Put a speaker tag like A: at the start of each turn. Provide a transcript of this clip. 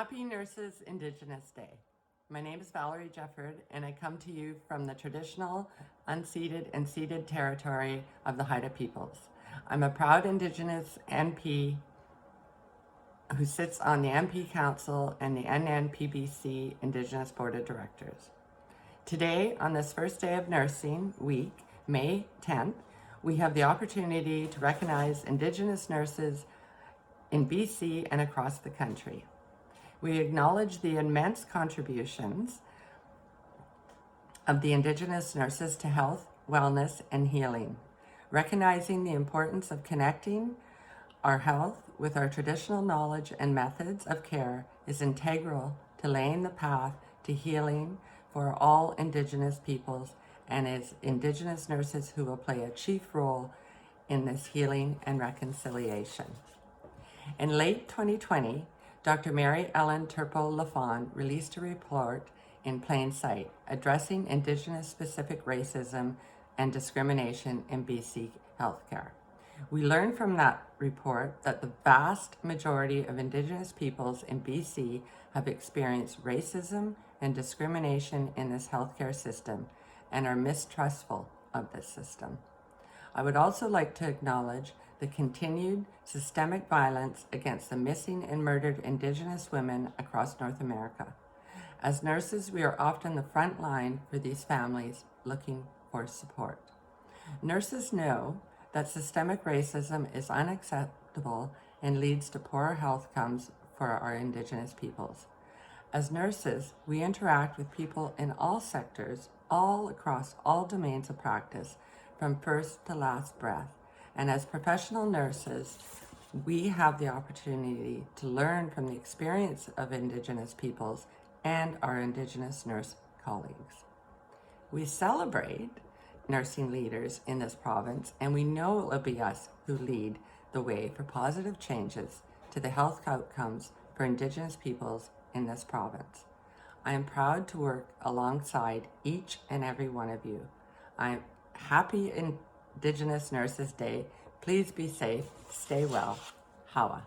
A: Happy Nurses Indigenous Day. My name is Valerie Jefferd, and I come to you from the traditional, unceded and ceded territory of the Haida peoples. I'm a proud Indigenous MP who sits on the MP Council and the NNPBC Indigenous Board of Directors. Today, on this first day of Nursing Week, May 10th, we have the opportunity to recognize Indigenous nurses in BC and across the country. We acknowledge the immense contributions of the Indigenous nurses to health, wellness, and healing. Recognizing the importance of connecting our health with our traditional knowledge and methods of care is integral to laying the path to healing for all Indigenous peoples, and is Indigenous nurses who will play a chief role in this healing and reconciliation. In late 2020, Dr. Mary Ellen Turpo-Lafond released a report in plain sight addressing Indigenous-specific racism and discrimination in BC healthcare. We learned from that report that the vast majority of Indigenous peoples in BC have experienced racism and discrimination in this healthcare system and are mistrustful of this system. I would also like to acknowledge the continued systemic violence against the missing and murdered Indigenous women across North America. As nurses, we are often the front line for these families looking for support. Nurses know that systemic racism is unacceptable and leads to poorer health outcomes for our Indigenous peoples. As nurses, we interact with people in all sectors, all across all domains of practice, from first to last breath. And as professional nurses, we have the opportunity to learn from the experience of Indigenous peoples and our Indigenous nurse colleagues. We celebrate nursing leaders in this province, and we know it will be us who lead the way for positive changes to the health outcomes for Indigenous peoples in this province. I am proud to work alongside each and every one of you. I'm happy Indigenous Nurses Day. Please be safe, stay well. Hawa.